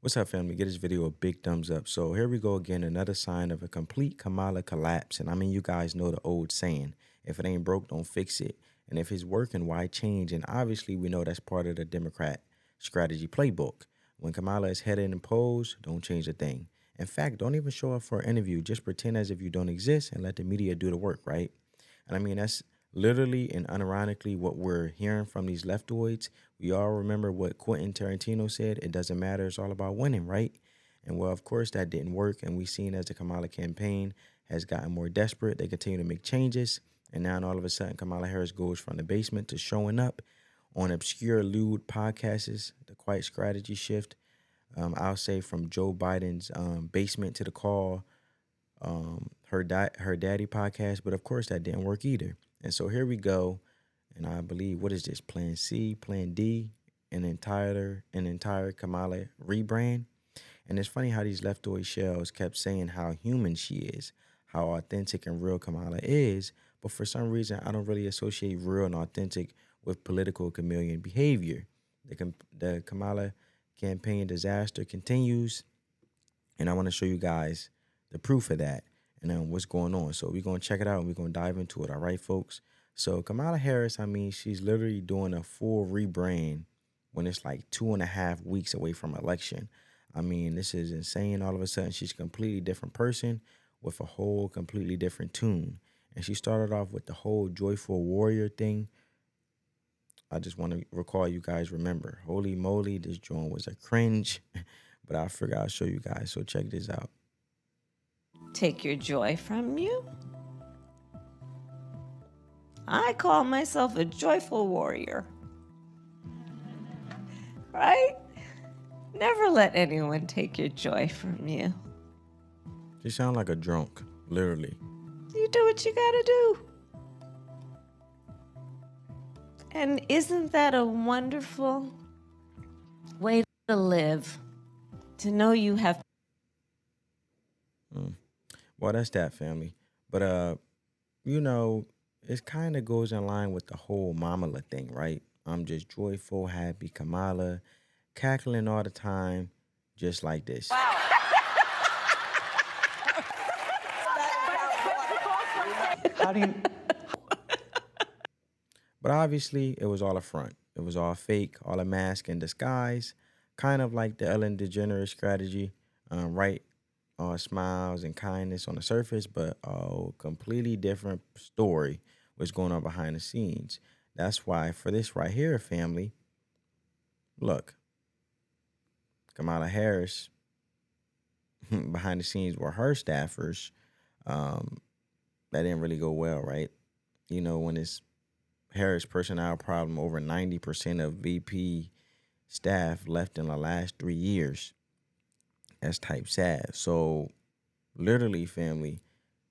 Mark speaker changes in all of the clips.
Speaker 1: What's up, family? Get this video a big thumbs up. So here we go again, another sign of a complete Kamala collapse. And I mean, you guys know the old saying, if it ain't broke, don't fix it. And if it's working, why change? And obviously, we know that's part of the Democrat strategy playbook. When Kamala is headed in polls, don't change a thing. In fact, don't even show up for an interview. Just pretend as if you don't exist and let the media do the work, right? And I mean, that's literally and unironically what we're hearing from these leftoids. We all remember what Quentin Tarantino said, it doesn't matter, it's all about winning, right? And well, of course, that didn't work. And we've seen as the Kamala campaign has gotten more desperate, they continue to make changes. And now all of a sudden, Kamala Harris goes from the basement to showing up on obscure lewd podcasts, the quiet strategy shift. I'll say from Joe Biden's basement to the call, her daddy podcast. But of course, that didn't work either. And so here we go. And I believe, what is this? Plan C, Plan D, an entire Kamala rebrand. And it's funny how these leftoid shells kept saying how human she is, how authentic and real Kamala is. But for some reason, I don't really associate real and authentic with political chameleon behavior. The Kamala campaign disaster continues. And I want to show you guys the proof of that and what's going on. So we're going to check it out and we're going to dive into it. All right, folks. So Kamala Harris, I mean, she's literally doing a full rebrand when it's like 2.5 weeks away from election. I mean, this is insane. All of a sudden, she's a completely different person with a whole completely different tune. And she started off with the whole joyful warrior thing. I just want to recall you guys remember. Holy moly, this joint was a cringe. But I figured I'll show you guys. So check this out.
Speaker 2: Take your joy from you? I call myself a joyful warrior. Right? Never let anyone take your joy from you.
Speaker 1: She sound like a drunk, literally.
Speaker 2: You do what you gotta do. And isn't that a wonderful way to live? To know you have.
Speaker 1: Well, that's that, family. But, you know, it kind of goes in line with the whole Mamala thing, right? I'm just joyful, happy, Kamala, cackling all the time, just like this. Wow. But obviously, it was all a front. It was all fake, all a mask in disguise, kind of like the Ellen DeGeneres strategy, right? Smiles and kindness on the surface, but a completely different story what's going on behind the scenes. That's why for this right here, family, look, Kamala Harris, behind the scenes were her staffers. That didn't really go well, right? You know, when it's Harris personnel problem, over 90% of VP staff left in the last 3 years. That's type sad. So literally, family,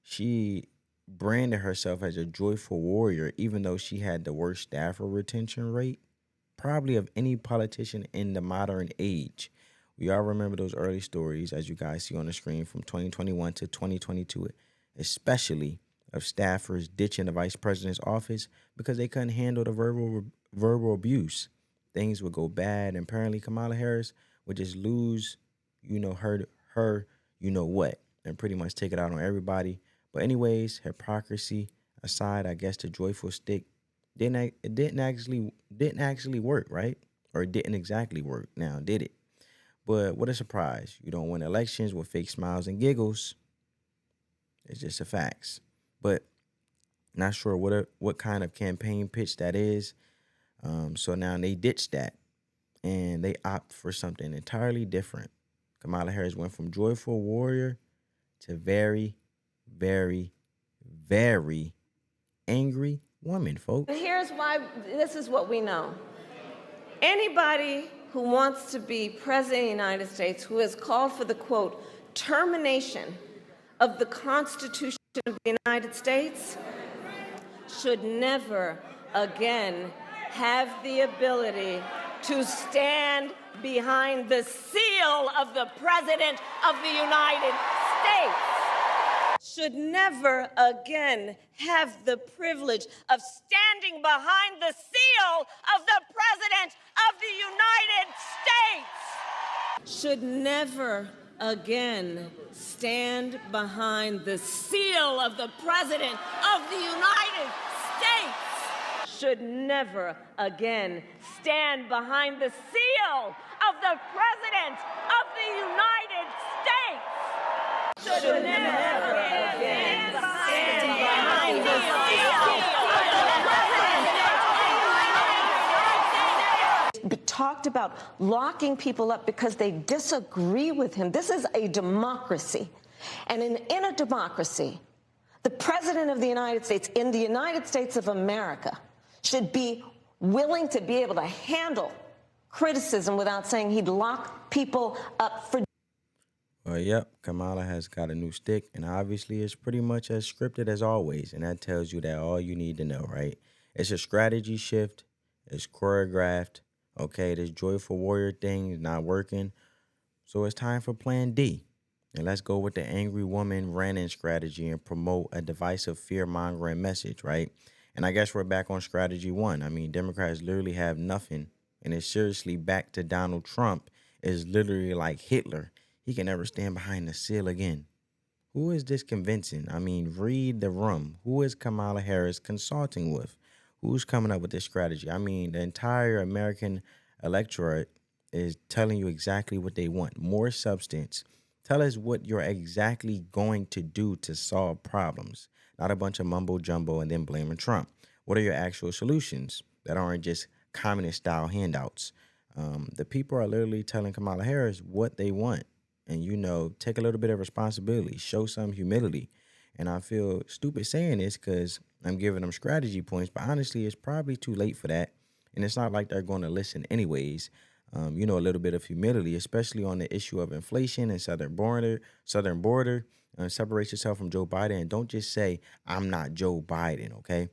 Speaker 1: she branded herself as a joyful warrior, even though she had the worst staffer retention rate, probably of any politician in the modern age. We all remember those early stories, as you guys see on the screen, from 2021 to 2022, especially of staffers ditching the vice president's office because they couldn't handle the verbal abuse. Things would go bad, and apparently Kamala Harris would just lose, you know, her, you know what, and pretty much take it out on everybody. But anyways, hypocrisy aside, I guess the joyful stick didn't actually work, right? Or it didn't exactly work. Now, did it? But what a surprise! You don't win elections with fake smiles and giggles. It's just a facts. But not sure what kind of campaign pitch that is. So now they ditched that and they opt for something entirely different. Kamala Harris went from joyful warrior to very, very, very angry woman, folks.
Speaker 2: Here's why, this is what we know. Anybody who wants to be president of the United States, who has called for the, quote, termination of the Constitution of the United States, should never again have the ability to stand behind the seal of the President of the United States. Should never again have the privilege of standing behind the seal of the President of the United States. should never again stand behind the seal of the President of the United States. Should never again stand behind the seal of the President of the United States. Should never again stand behind the seal of the talked about locking people up because they disagree with him. This is a democracy. And in a democracy, the President of the United States, in the United States of America, should be willing to be able to handle criticism without saying he'd lock people up for.
Speaker 1: Well, yep, Kamala has got a new stick, and obviously it's pretty much as scripted as always, and that tells you that all you need to know, right? It's a strategy shift. It's choreographed. Okay, this joyful warrior thing is not working, so it's time for plan D. And let's go with the angry woman ran-in strategy and promote a divisive fear-mongering message, right? And I guess we're back on strategy one. I mean, Democrats literally have nothing, and it's seriously back to Donald Trump is literally like Hitler. He can never stand behind the seal again. Who is this convincing? I mean, read the room. Who is Kamala Harris consulting with? Who's coming up with this strategy? I mean, the entire American electorate is telling you exactly what they want. More substance. Tell us what you're exactly going to do to solve problems. Not a bunch of mumbo jumbo and then blaming Trump. What are your actual solutions that aren't just communist style handouts? The people are literally telling Kamala Harris what they want. And, take a little bit of responsibility. Show some humility. And I feel stupid saying this because I'm giving them strategy points, but honestly, it's probably too late for that. And it's not like they're going to listen anyways. A little bit of humility, especially on the issue of inflation and southern border. Separate yourself from Joe Biden and don't just say, I'm not Joe Biden, okay?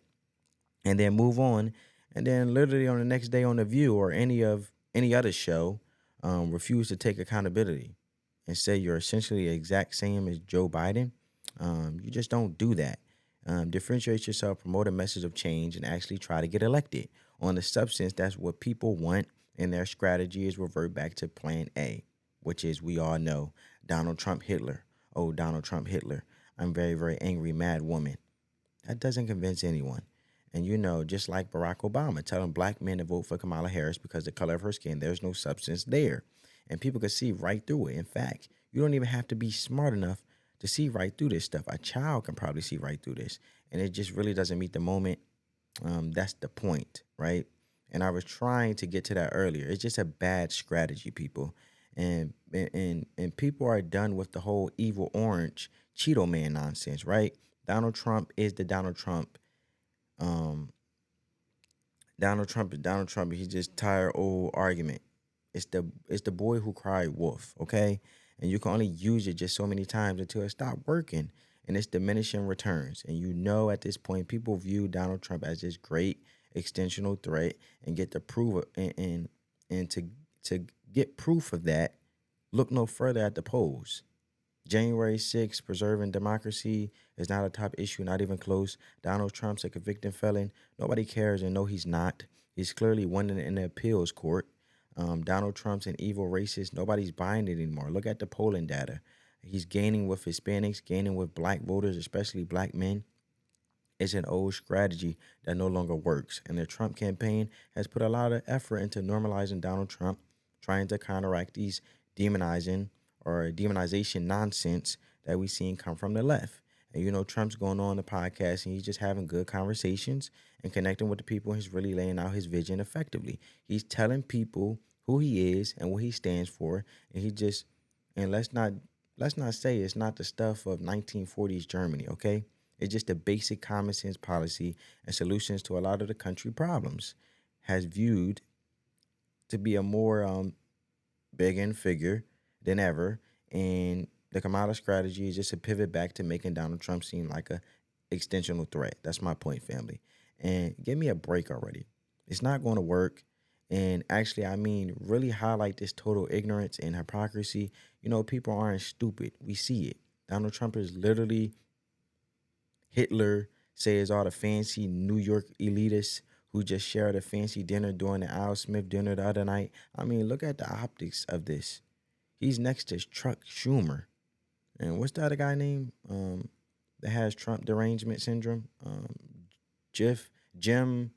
Speaker 1: And then move on. And then literally on the next day on The View or any other show, refuse to take accountability and say you're essentially the exact same as Joe Biden. You just don't do that. Differentiate yourself, promote a message of change, and actually try to get elected. On the substance, that's what people want, and their strategy is revert back to plan A, which is, we all know, Donald Trump Hitler. Oh, Donald Trump Hitler. I'm very, very angry, mad woman. That doesn't convince anyone. And, just like Barack Obama, telling black men to vote for Kamala Harris because the color of her skin, there's no substance there. And people can see right through it. In fact, you don't even have to be smart enough to see right through this stuff. A child can probably see right through this. And it just really doesn't meet the moment. That's the point, right? And I was trying to get to that earlier. It's just a bad strategy, people. And people are done with the whole evil orange Cheeto Man nonsense, right? Donald Trump is the Donald Trump. Donald Trump is Donald Trump. He's just tired old argument. It's the boy who cried wolf, okay? And you can only use it just so many times until it stops working. And it's diminishing returns. And at this point, people view Donald Trump as this great extensional threat and get to prove it. And to get proof of that, look no further at the polls. January 6th, preserving democracy is not a top issue, not even close. Donald Trump's a convicted felon. Nobody cares, and no, he's not. He's clearly winning in the appeals court. Donald Trump's an evil racist. Nobody's buying it anymore. Look at the polling data. He's gaining with Hispanics, gaining with black voters, especially black men. It's an old strategy that no longer works. And the Trump campaign has put a lot of effort into normalizing Donald Trump, trying to counteract these demonization nonsense that we've seen come from the left. And, Trump's going on the podcast and he's just having good conversations and connecting with the people. He's really laying out his vision effectively. He's telling people who he is and what he stands for. And let's not say it's not the stuff of 1940s Germany, okay? It's just a basic common sense policy and solutions to a lot of the country problems has viewed to be a more big figure than ever. And the Kamala strategy is just a pivot back to making Donald Trump seem like a extensional threat. That's my point, family. And give me a break already. It's not going to work. And actually, really highlight this total ignorance and hypocrisy. People aren't stupid. We see it. Donald Trump is literally Hitler, says all the fancy New York elitists who just shared a fancy dinner during the Al Smith dinner the other night. Look at the optics of this. He's next to Chuck Schumer. And what's the other guy name that has Trump derangement syndrome? Jim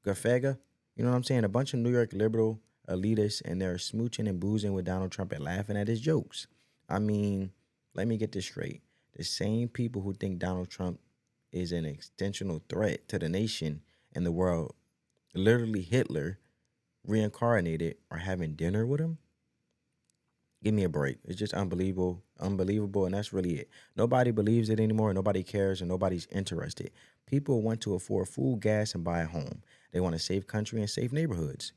Speaker 1: Gafega. You know what I'm saying? A bunch of New York liberal elitists, and they're smooching and boozing with Donald Trump and laughing at his jokes. I mean, let me get this straight. The same people who think Donald Trump is an extensional threat to the nation and the world, literally Hitler reincarnated, are having dinner with him. Give me a break. It's just unbelievable, and that's really it. Nobody believes it anymore. Nobody cares, and nobody's interested. People want to afford food, gas, and buy a home. They want a safe country and safe neighborhoods.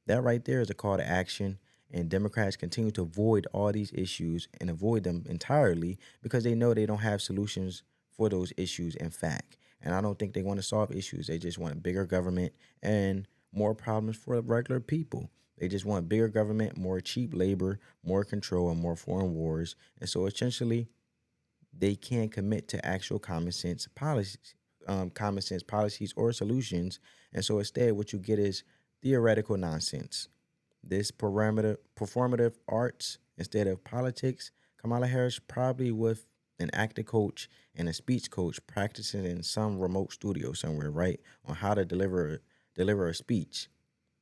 Speaker 1: That right there is a call to action, and Democrats continue to avoid all these issues and avoid them entirely because they know they don't have solutions for those issues, in fact. And I don't think they want to solve issues. They just want a bigger government and more problems for regular people. They just want bigger government, more cheap labor, more control, and more foreign wars. And so essentially, they can't commit to actual common sense policies or solutions. And so instead, what you get is theoretical nonsense. This performative arts instead of politics. Kamala Harris probably with an acting coach and a speech coach practicing in some remote studio somewhere, right, on how to deliver a speech.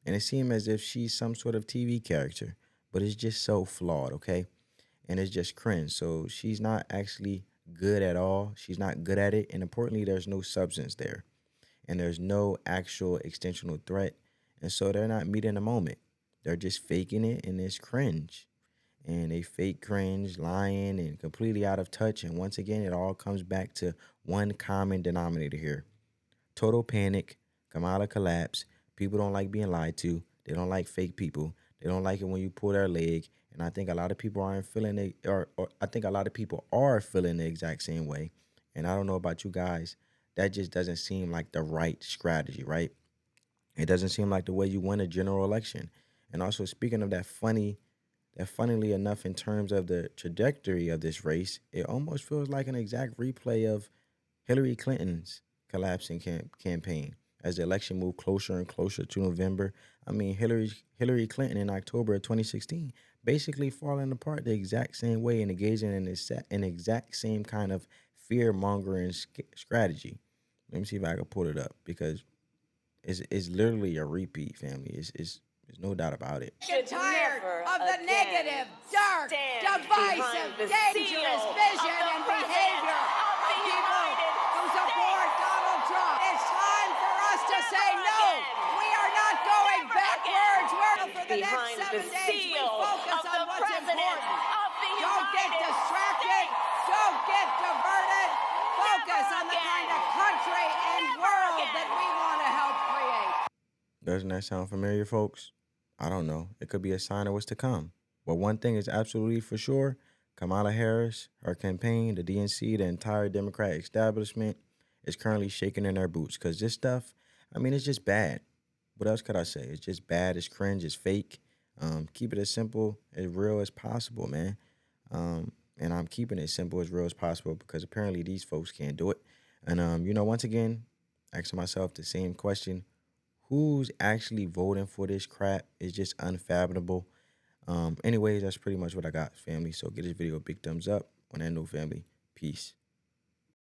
Speaker 1: And it seemed as if she's some sort of TV character, but it's just so flawed, okay? And it's just cringe. So she's not actually good at all. She's not good at it. And importantly, there's no substance there. And there's no actual extensional threat. And so they're not meeting the moment. They're just faking it, and it's cringe. And they fake cringe, lying, and completely out of touch. And once again, it all comes back to one common denominator here. Total panic, Kamala collapse. People don't like being lied to. They don't like fake people. They don't like it when you pull their leg. And I think a lot of people aren't feeling it, or I think a lot of people are feeling the exact same way. And I don't know about you guys. That just doesn't seem like the right strategy, right? It doesn't seem like the way you win a general election. And also, speaking of funnily enough, in terms of the trajectory of this race, it almost feels like an exact replay of Hillary Clinton's collapsing campaign as the election moved closer and closer to November. I mean, Hillary Clinton in October of 2016 basically falling apart the exact same way and engaging in an exact same kind of fear-mongering strategy. Let me see if I can pull it up because it's literally a repeat, family. It's there's no doubt about it.
Speaker 3: Get tired of the negative, dark, divisive, dangerous vision and behavior of people who support Donald Trump. It's time for us to say no. We are not going backwards. We're for the next 7 days. We focus on what's important. Don't get distracted. Don't get diverted. Focus on the kind of country and world that we want to help create.
Speaker 1: Doesn't that sound familiar, folks? I don't know. It could be a sign of what's to come. But one thing is absolutely for sure, Kamala Harris, her campaign, the DNC, the entire Democratic establishment is currently shaking in their boots because this stuff, I mean, it's just bad. What else could I say? It's just bad, it's cringe, it's fake. Keep it as simple, as real as possible, man. And I'm keeping it simple as real as possible because apparently these folks can't do it. And, once again, asking myself the same question. Who's actually voting for this crap is just unfathomable. Anyways, that's pretty much what I got, family. So give this video a big thumbs up. On that note, family, peace.